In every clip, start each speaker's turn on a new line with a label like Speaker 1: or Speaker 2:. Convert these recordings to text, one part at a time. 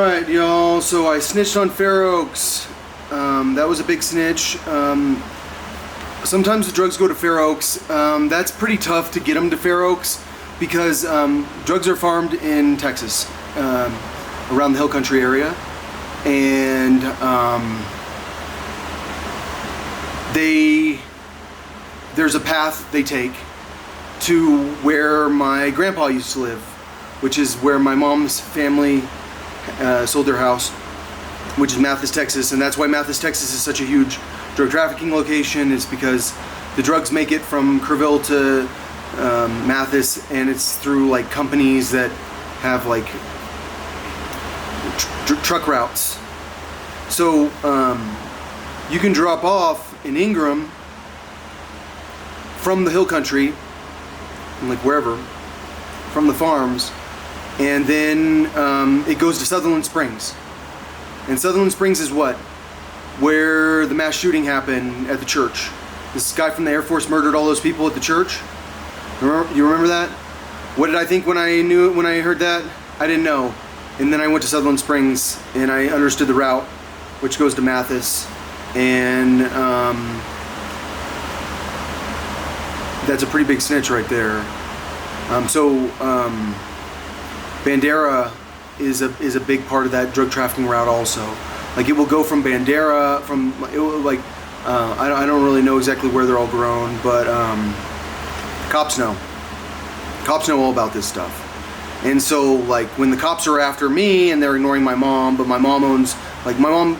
Speaker 1: Alright, y'all, so I snitched on Fair Oaks. That was a big snitch. Sometimes the drugs go to Fair Oaks. That's pretty tough to get them to Fair Oaks because drugs are farmed in Texas, around the Hill Country area. And there's a path they take to where my grandpa used to live, which is where my mom's family sold their house, which is Mathis, Texas. And that's why Mathis, Texas is such a huge drug trafficking location. It's because the drugs make it from Kerrville to Mathis, and it's through like companies that have like truck routes. So you can drop off in Ingram from the Hill Country, like wherever, from the farms, and then it goes to Sutherland Springs. And Sutherland Springs is what? Where the mass shooting happened at the church. This guy from the Air Force murdered all those people at the church. You remember that? What did I think when I heard that? I didn't know. And then I went to Sutherland Springs and I understood the route, which goes to Mathis. And that's a pretty big snitch right there. Bandera is a big part of that drug trafficking route also. Like it will go from Bandera, I don't really know exactly where they're all grown, but cops know. Cops know all about this stuff. And so like when the cops are after me and they're ignoring my mom, but my mom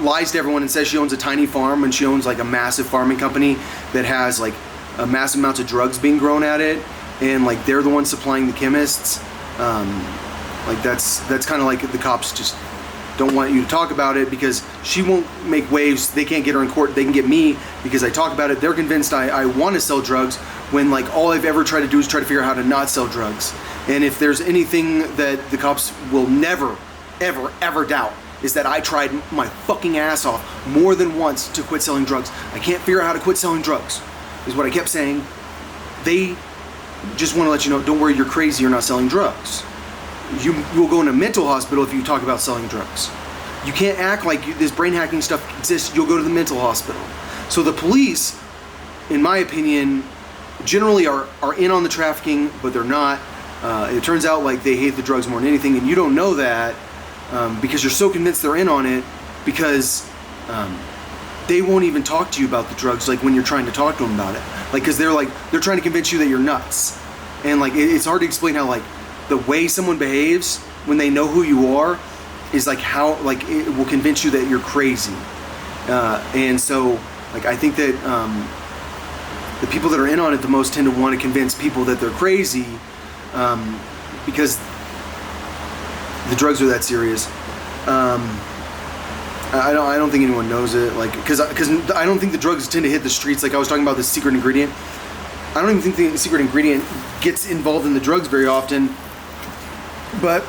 Speaker 1: lies to everyone and says she owns a tiny farm, and she owns like a massive farming company that has like a massive amounts of drugs being grown at it, and like they're the ones supplying the chemists. Like that's kind of like the cops just don't want you to talk about it because she won't make waves. They can't get her in court. They can get me because I talk about it. They're convinced I want to sell drugs when like all I've ever tried to do is try to figure out how to not sell drugs. And if there's anything that the cops will never, ever, ever doubt is that I tried my fucking ass off more than once to quit selling drugs. I can't figure out how to quit selling drugs, is what I kept saying. They just want to let you know, don't worry, you're crazy, you're not selling drugs. You will go in a mental hospital if you talk about selling drugs. You can't act like this brain hacking stuff exists. You'll go to the mental hospital. So the police, in my opinion, generally are in on the trafficking, but they're not. It turns out like they hate the drugs more than anything, and you don't know that because you're so convinced they're in on it because they won't even talk to you about the drugs like when you're trying to talk to them about it. Like because they're trying to convince you that you're nuts, and like it's hard to explain how like the way someone behaves when they know who you are is like how like it will convince you that you're crazy. And so like I think that the people that are in on it the most tend to want to convince people that they're crazy because the drugs are that serious. I don't think anyone knows it, like because I don't think the drugs tend to hit the streets. Like I was talking about the secret ingredient. I don't even think the secret ingredient gets involved in the drugs very often. But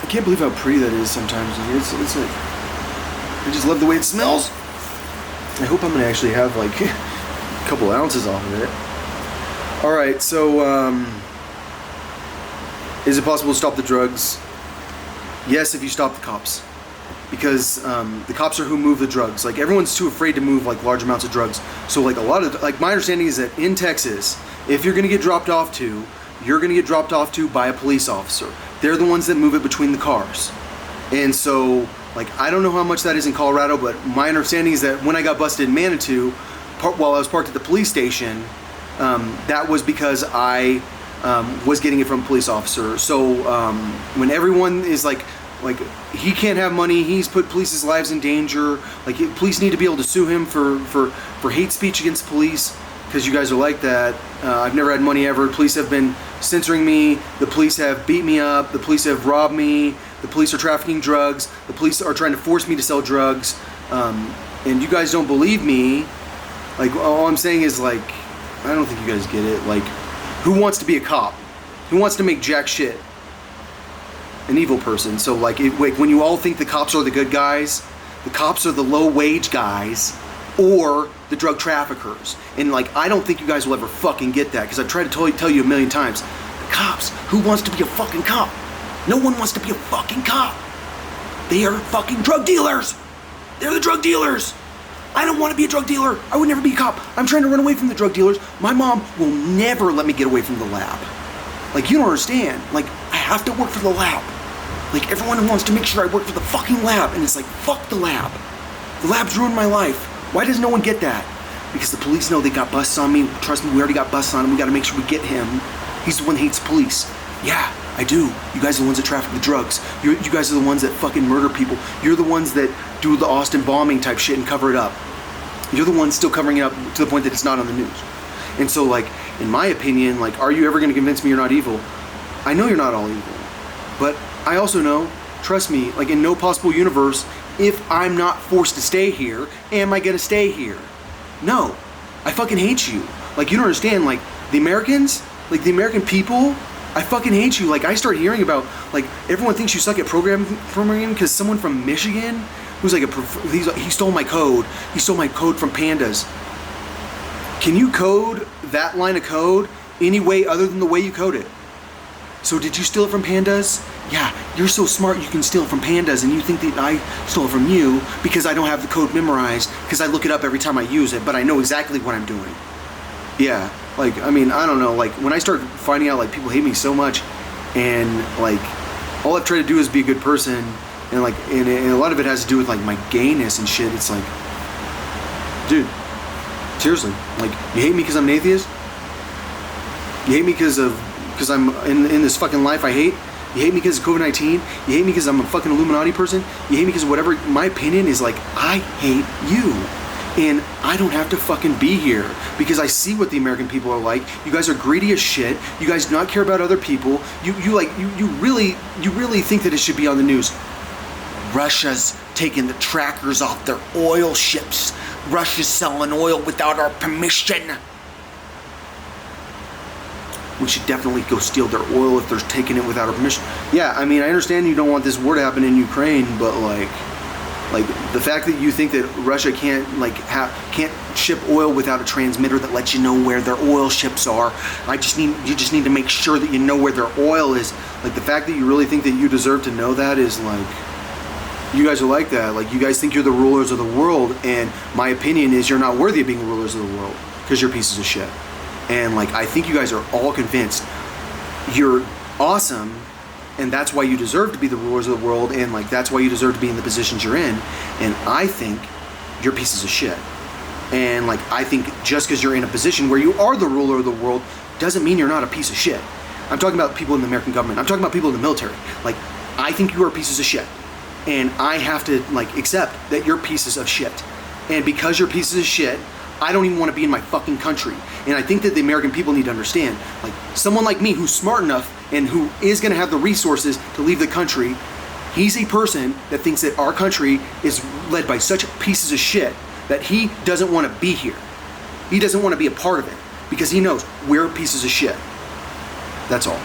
Speaker 1: I can't believe how pretty that is sometimes. It's like, I just love the way it smells. I hope I'm gonna actually have like a couple ounces off of it. All right, so is it possible to stop the drugs? Yes, if you stop the cops, because the cops are who move the drugs. Like everyone's too afraid to move like large amounts of drugs. So like a lot of like my understanding is that in Texas, if you're gonna get dropped off to, you're gonna get dropped off to by a police officer. They're the ones that move it between the cars. And so, like, I don't know how much that is in Colorado, but my understanding is that when I got busted in Manitou, while I was parked at the police station, that was because I was getting it from a police officer. So when everyone is like he can't have money, he's put police's lives in danger, like police need to be able to sue him for hate speech against police, because you guys are like that. I've never had money ever. Police have been censoring me. The police have beat me up. The police have robbed me. The police are trafficking drugs. The police are trying to force me to sell drugs. And you guys don't believe me. Like, all I'm saying is, like, I don't think you guys get it. Like, who wants to be a cop? Who wants to make jack shit? An evil person. So, like, when you all think the cops are the good guys, the cops are the low-wage guys, or the drug traffickers. And like, I don't think you guys will ever fucking get that, because I've tried to tell you a million times. The cops, who wants to be a fucking cop? No one wants to be a fucking cop. They are fucking drug dealers. They're the drug dealers. I don't want to be a drug dealer. I would never be a cop. I'm trying to run away from the drug dealers. My mom will never let me get away from the lab. Like, you don't understand. Like, I have to work for the lab. Like, everyone wants to make sure I work for the fucking lab. And it's like, fuck the lab. The lab's ruined my life. Why does no one get that? Because the police know they got busts on me. Trust me, we already got busts on him. We got to make sure we get him. He's the one that hates police. Yeah, I do. You guys are the ones that traffic the drugs. You guys are the ones that fucking murder people. You're the ones that do the Austin bombing type shit and cover it up. You're the ones still covering it up to the point that it's not on the news. And so, like, in my opinion, like, are you ever going to convince me you're not evil? I know you're not all evil. But I also know, trust me, like, in no possible universe, if I'm not forced to stay here, am I going to stay here? No. I fucking hate you. Like, you don't understand, like, the Americans, like, the American people, I fucking hate you. Like, I start hearing about, like, everyone thinks you suck at programming because someone from Michigan who's like he stole my code. He stole my code from pandas. Can you code that line of code any way other than the way you code it? So did you steal it from pandas? Yeah, you're so smart you can steal it from pandas, and you think that I stole it from you because I don't have the code memorized because I look it up every time I use it, but I know exactly what I'm doing. Yeah, like, I mean, I don't know, like, when I start finding out, like, people hate me so much, and, like, all I've tried to do is be a good person, and, like, and a lot of it has to do with, like, my gayness and shit. It's like, dude, seriously, like, you hate me because I'm an atheist? You hate me because I'm in this fucking life I hate? You hate me because of COVID-19? You hate me because I'm a fucking Illuminati person? You hate me because of whatever? My opinion is, like, I hate you. And I don't have to fucking be here because I see what the American people are like. You guys are greedy as shit. You guys do not care about other people. You really think that it should be on the news. Russia's taking the trackers off their oil ships. Russia's selling oil without our permission. We should definitely go steal their oil if they're taking it without our permission. Yeah, I mean, I understand you don't want this war to happen in Ukraine, but like the fact that you think that Russia can't ship oil without a transmitter that lets you know where their oil ships are. You just need to make sure that you know where their oil is. Like, the fact that you really think that you deserve to know that is like, you guys are like that. Like, you guys think you're the rulers of the world, and my opinion is you're not worthy of being the rulers of the world because you're pieces of shit. And like, I think you guys are all convinced you're awesome, and that's why you deserve to be the rulers of the world, and like, that's why you deserve to be in the positions you're in. And I think you're pieces of shit. And like, I think just because you're in a position where you are the ruler of the world doesn't mean you're not a piece of shit. I'm talking about people in the American government. I'm talking about people in the military. Like, I think you are pieces of shit. And I have to like accept that you're pieces of shit. And because you're pieces of shit, I don't even want to be in my fucking country. And I think that the American people need to understand, like, someone like me who's smart enough and who is going to have the resources to leave the country, he's a person that thinks that our country is led by such pieces of shit that he doesn't want to be here. He doesn't want to be a part of it because he knows we're pieces of shit. That's all.